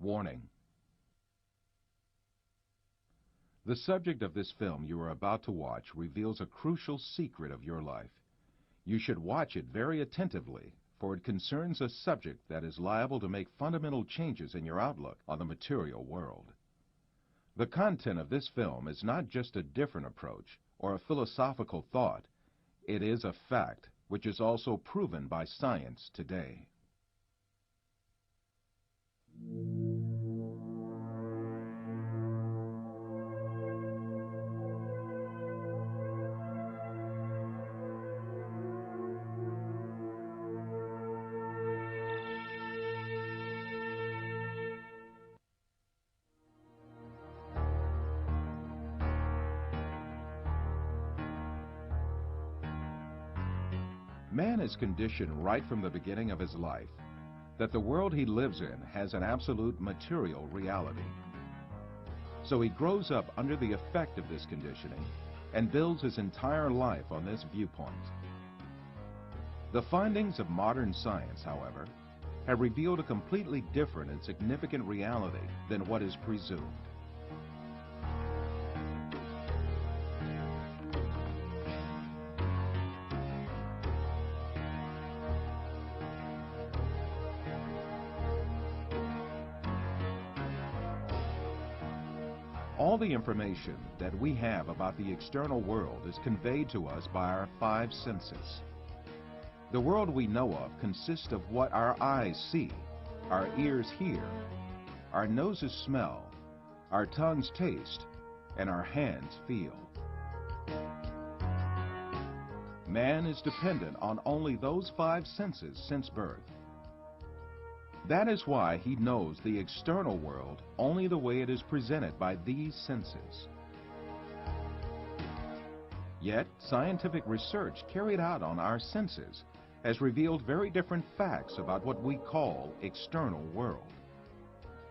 Warning. The subject of this film you are about to watch reveals a crucial secret of your life. You should watch it very attentively, for it concerns a subject that is liable to make fundamental changes in your outlook on the material world. The content of this film is not just a different approach or a philosophical thought. It is a fact, which is also proven by science today. Man is conditioned right from the beginning of his life that the world he lives in has an absolute material reality. So he grows up under the effect of this conditioning and builds his entire life on this viewpoint. The findings of modern science, however, have revealed a completely different and significant reality than what is presumed. All the information that we have about the external world is conveyed to us by our five senses. The world we know of consists of what our eyes see, our ears hear, our noses smell, our tongues taste, and our hands feel. Man is dependent on only those five senses since birth. That is why he knows the external world only the way it is presented by these senses. Yet, scientific research carried out on our senses has revealed very different facts about what we call external world.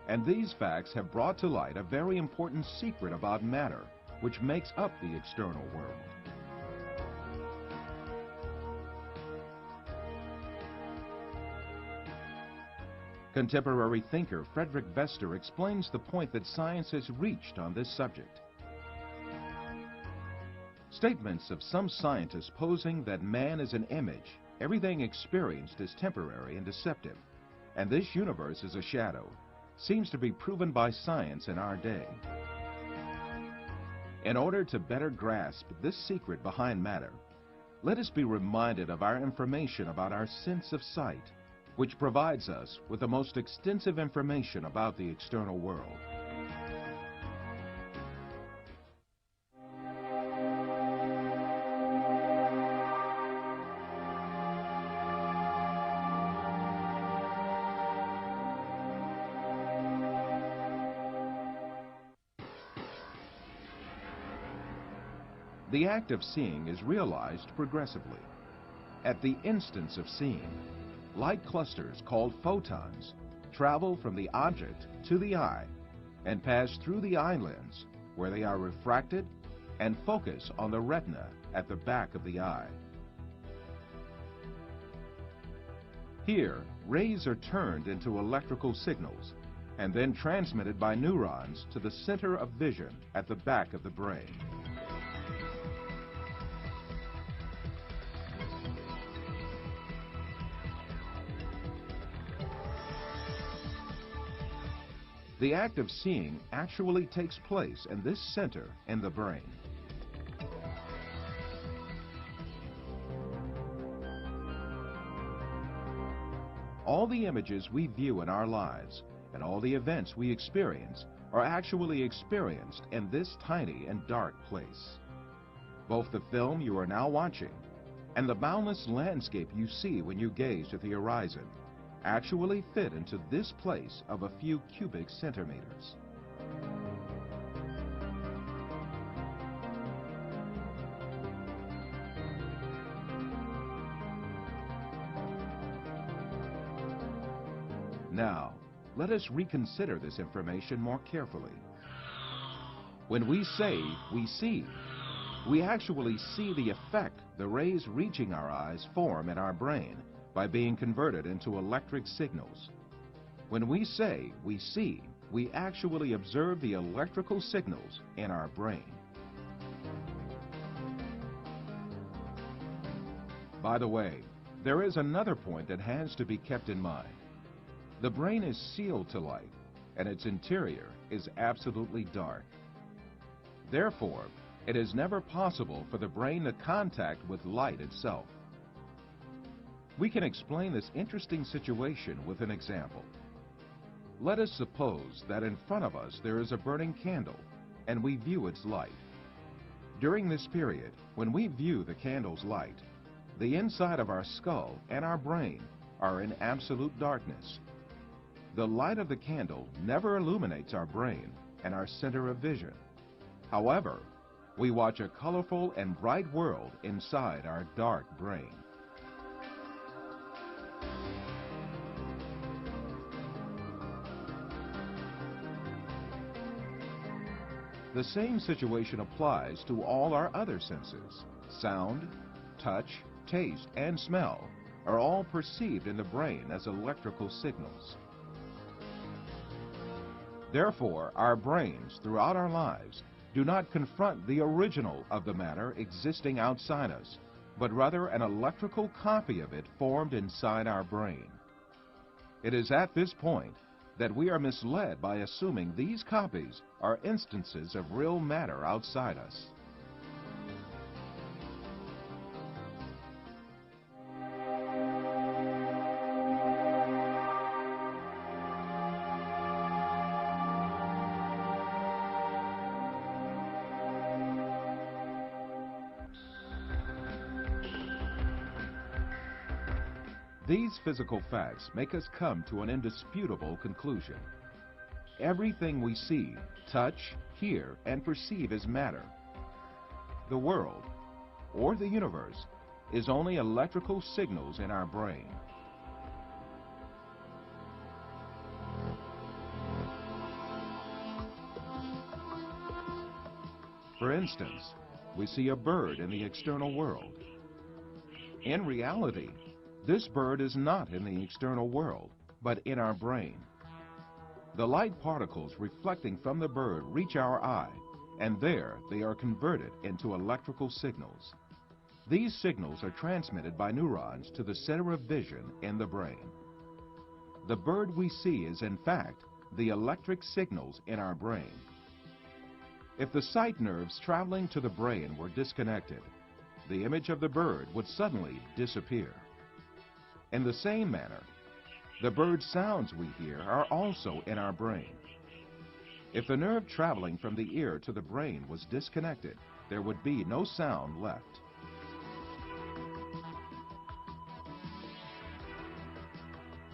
And these facts have brought to light a very important secret about matter, which makes up the external world. Contemporary thinker Frederick Vester explains the point that science has reached on this subject. Statements of some scientists posing that man is an image, everything experienced is temporary and deceptive, and this universe is a shadow, seems to be proven by science in our day. In order to better grasp this secret behind matter, let us be reminded of our information about our sense of sight, which provides us with the most extensive information about the external world. The act of seeing is realized progressively. At the instance of seeing, light clusters called photons travel from the object to the eye and pass through the eye lens, where they are refracted and focus on the retina at the back of the eye. Here, rays are turned into electrical signals and then transmitted by neurons to the center of vision at the back of the brain. The act of seeing actually takes place in this center in the brain. All the images we view in our lives and all the events we experience are actually experienced in this tiny and dark place. Both the film you are now watching and the boundless landscape you see when you gaze at the horizon actually fit into this place of a few cubic centimeters. Now, let us reconsider this information more carefully. When we say we see, we actually see the effect the rays reaching our eyes form in our brain by being converted into electric signals. When we say we see, we actually observe the electrical signals in our brain. By the way, there is another point that has to be kept in mind. The brain is sealed to light, and its interior is absolutely dark. Therefore, it is never possible for the brain to contact with light itself. We can explain this interesting situation with an example. Let us suppose that in front of us there is a burning candle, and we view its light. During this period, when we view the candle's light, the inside of our skull and our brain are in absolute darkness. The light of the candle never illuminates our brain and our center of vision. However, we watch a colorful and bright world inside our dark brain. The same situation applies to all our other senses. Sound, touch, taste, and smell are all perceived in the brain as electrical signals. Therefore, our brains throughout our lives do not confront the original of the matter existing outside us, but rather an electrical copy of it formed inside our brain. It is at this point that we are misled by assuming these copies are instances of real matter outside us. These physical facts make us come to an indisputable conclusion. Everything we see, touch, hear, and perceive is matter. The world, or the universe, is only electrical signals in our brain. For instance, we see a bird in the external world. In reality, this bird is not in the external world, but in our brain. The light particles reflecting from the bird reach our eye, and there they are converted into electrical signals. These signals are transmitted by neurons to the center of vision in the brain. The bird we see is, in fact, the electric signals in our brain. If the sight nerves traveling to the brain were disconnected, the image of the bird would suddenly disappear. In the same manner, the bird sounds we hear are also in our brain. If the nerve traveling from the ear to the brain was disconnected, there would be no sound left.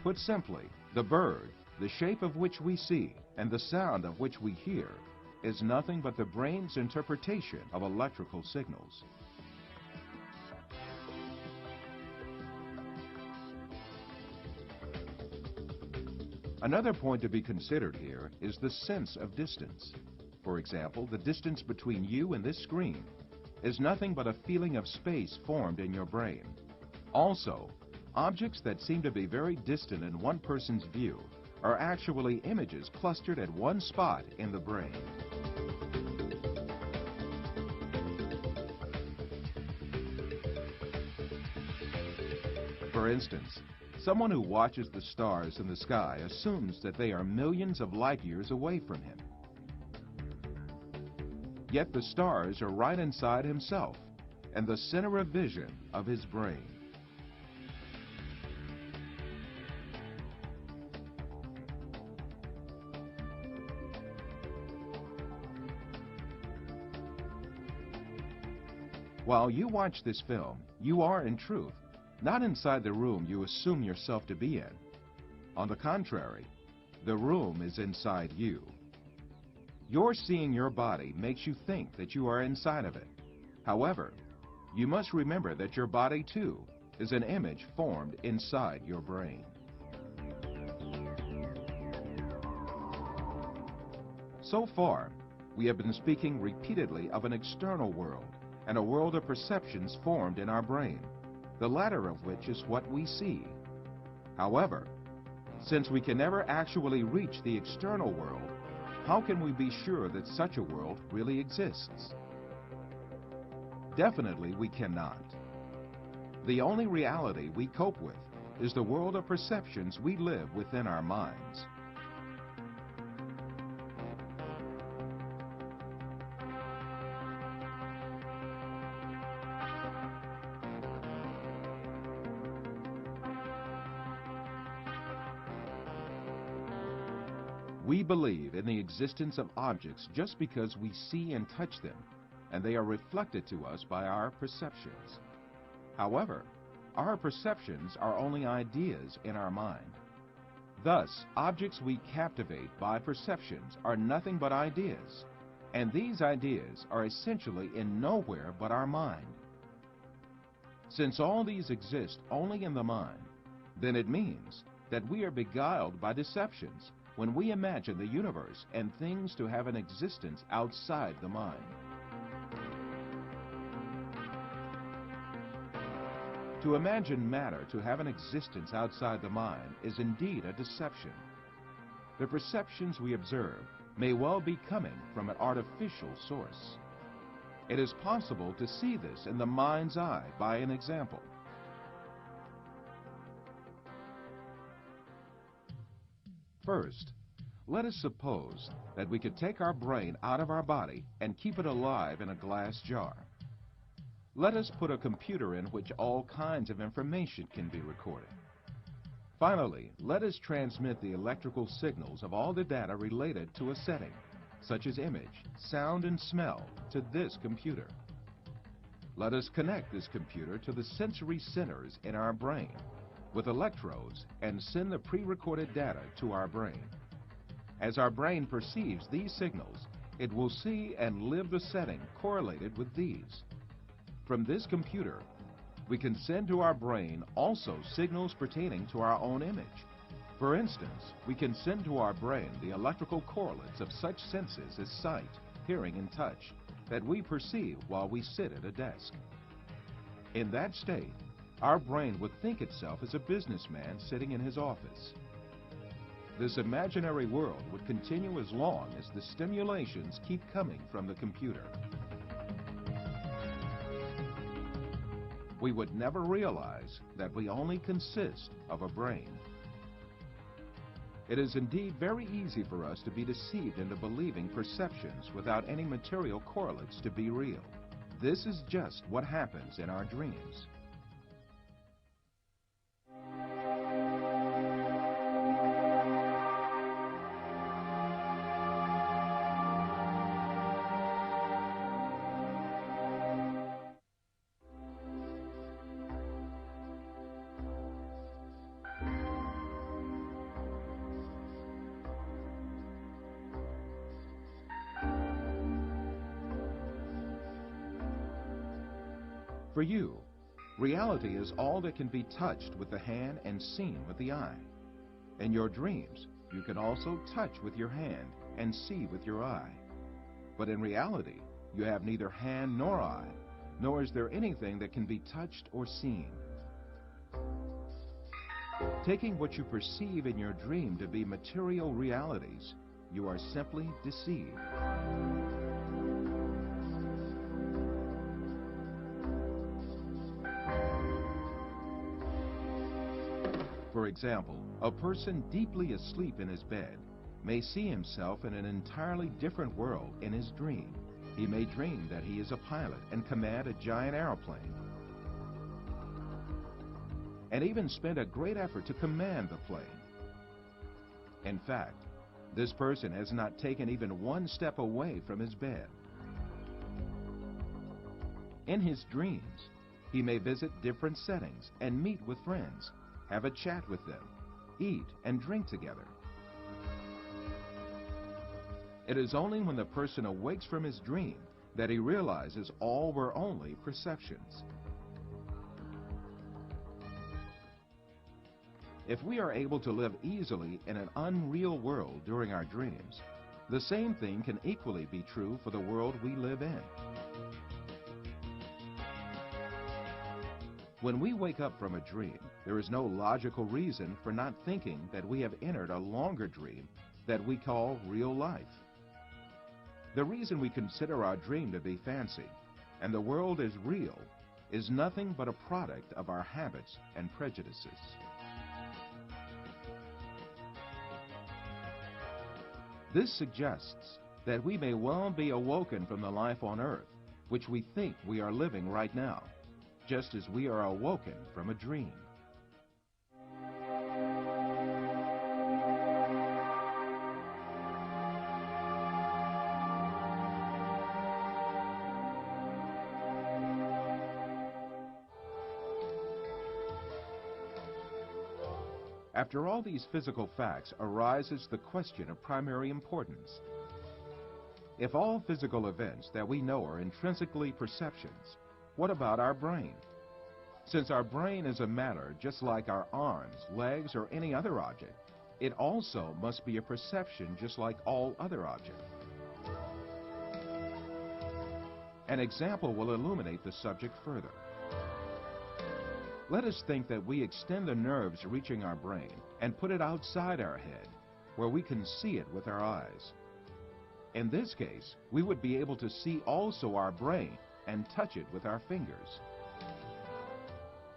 Put simply, the bird, the shape of which we see, and the sound of which we hear, is nothing but the brain's interpretation of electrical signals. Another point to be considered here is the sense of distance. For example, the distance between you and this screen is nothing but a feeling of space formed in your brain. Also, objects that seem to be very distant in one person's view are actually images clustered at one spot in the brain. For instance, someone who watches the stars in the sky assumes that they are millions of light years away from him. Yet the stars are right inside himself and the center of vision of his brain. While you watch this film, you are, in truth, not inside the room you assume yourself to be in. On the contrary, the room is inside you. Your seeing your body makes you think that you are inside of it. However, you must remember that your body, too, is an image formed inside your brain. So far, we have been speaking repeatedly of an external world and a world of perceptions formed in our brain, the latter of which is what we see. However, Since we can never actually reach the external world, how can we be sure that such a world really exists? Definitely we cannot. The only reality we cope with is the world of perceptions we live within our minds. We believe in the existence of objects just because we see and touch them, and they are reflected to us by our perceptions. However, our perceptions are only ideas in our mind. Thus, objects we captivate by perceptions are nothing but ideas, and these ideas are essentially in nowhere but our mind. Since all these exist only in the mind, then it means that we are beguiled by deceptions when we imagine the universe and things to have an existence outside the mind. To imagine matter to have an existence outside the mind is indeed a deception. The perceptions we observe may well be coming from an artificial source. It is possible to see this in the mind's eye by an example. First, let us suppose that we could take our brain out of our body and keep it alive in a glass jar. Let us put a computer in which all kinds of information can be recorded. Finally, let us transmit the electrical signals of all the data related to a setting, such as image, sound, and smell, to this computer. Let us connect this computer to the sensory centers in our brain with electrodes and send the pre-recorded data to our brain. As our brain perceives these signals, it will see and live the setting correlated with these. From this computer, we can send to our brain also signals pertaining to our own image. For instance, we can send to our brain the electrical correlates of such senses as sight, hearing, and touch that we perceive while we sit at a desk. In that state, our brain would think itself as a businessman sitting in his office. This imaginary world would continue as long as the stimulations keep coming from the computer. We would never realize that we only consist of a brain. It is indeed very easy for us to be deceived into believing perceptions without any material correlates to be real. This is just what happens in our dreams. For you, reality is all that can be touched with the hand and seen with the eye. In your dreams, you can also touch with your hand and see with your eye. But in reality, you have neither hand nor eye, nor is there anything that can be touched or seen. Taking what you perceive in your dream to be material realities, you are simply deceived. For example, a person deeply asleep in his bed may see himself in an entirely different world in his dream. He may dream that he is a pilot and command a giant airplane, and even spend a great effort to command the plane. In fact, this person has not taken even one step away from his bed. In his dreams, he may visit different settings and meet with friends, have a chat with them, eat and drink together. It is only when the person awakes from his dream that he realizes all were only perceptions. If we are able to live easily in an unreal world during our dreams, the same thing can equally be true for the world we live in. When we wake up from a dream, there is no logical reason for not thinking that we have entered a longer dream that we call real life. The reason we consider our dream to be fancy and the world is real is nothing but a product of our habits and prejudices. This suggests that we may well be awoken from the life on earth, which we think we are living right now, just as we are awoken from a dream. After all these physical facts arises the question of primary importance. If all physical events that we know are intrinsically perceptions, what about our brain? Since our brain is a matter just like our arms, legs, or any other object, it also must be a perception just like all other objects. An example will illuminate the subject further. Let us think that we extend the nerves reaching our brain and put it outside our head, where we can see it with our eyes. In this case, we would be able to see also our brain and touch it with our fingers.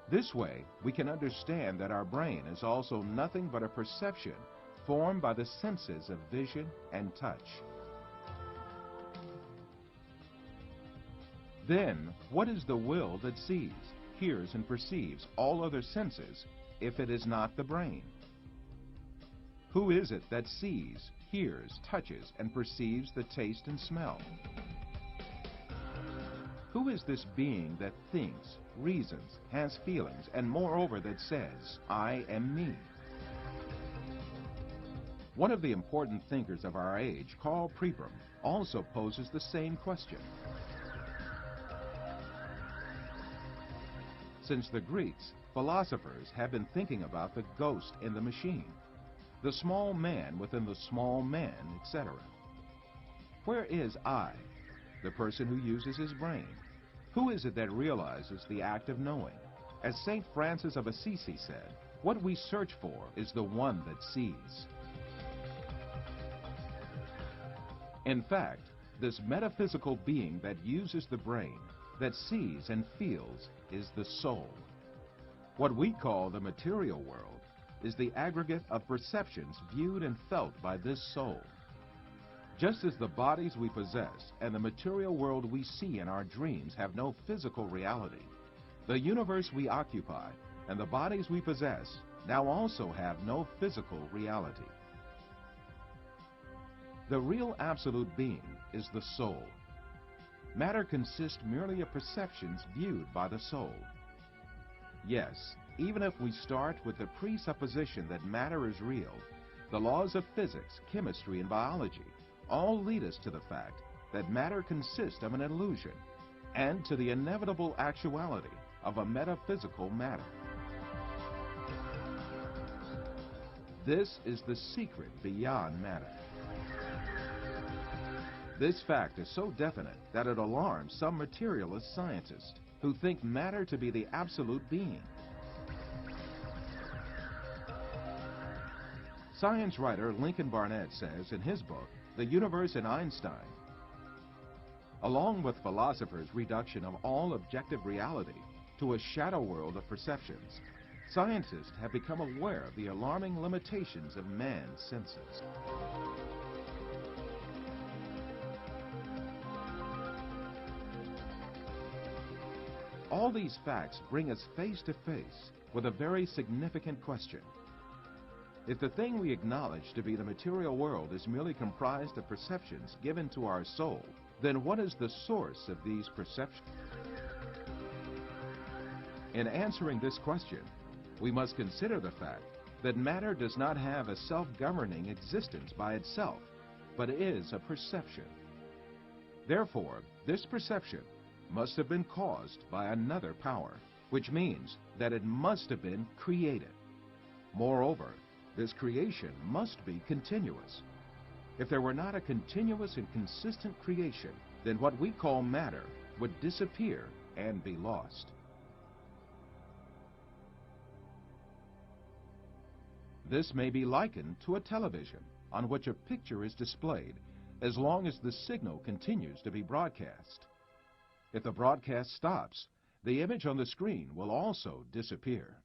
This way, we can understand that our brain is also nothing but a perception formed by the senses of vision and touch. Then, what is the will that sees, hears, and perceives all other senses if it is not the brain? Who is it that sees, hears, touches, and perceives the taste and smell? Who is this being that thinks, reasons, has feelings, and moreover that says, I am me? One of the important thinkers of our age, Karl Popper, also poses the same question. Since the Greeks, philosophers have been thinking about the ghost in the machine, the small man within the small man, etc. Where is I, the person who uses his brain? Who is it that realizes the act of knowing? As St. Francis of Assisi said, what we search for is the one that sees. In fact, this metaphysical being that uses the brain, that sees and feels, is the soul. What we call the material world is the aggregate of perceptions viewed and felt by this soul. Just as the bodies we possess and the material world we see in our dreams have no physical reality, the universe we occupy and the bodies we possess now also have no physical reality. The real absolute being is the soul. Matter consists merely of perceptions viewed by the soul. Yes, even if we start with the presupposition that matter is real, the laws of physics, chemistry, and biology all lead us to the fact that matter consists of an illusion and to the inevitable actuality of a metaphysical matter. This is the secret beyond matter. This fact is so definite that it alarms some materialist scientists who think matter to be the absolute being. Science writer Lincoln Barnett says in his book, The Universe and Einstein, along with philosophers' reduction of all objective reality to a shadow world of perceptions, scientists have become aware of the alarming limitations of man's senses. All these facts bring us face to face with a very significant question. If the thing we acknowledge to be the material world is merely comprised of perceptions given to our soul, then what is the source of these perceptions? In answering this question, we must consider the fact that matter does not have a self-governing existence by itself, but is a perception. Therefore, this perception must have been caused by another power, which means that it must have been created. Moreover, this creation must be continuous. If there were not a continuous and consistent creation, then what we call matter would disappear and be lost. This may be likened to a television on which a picture is displayed as long as the signal continues to be broadcast. If the broadcast stops, the image on the screen will also disappear.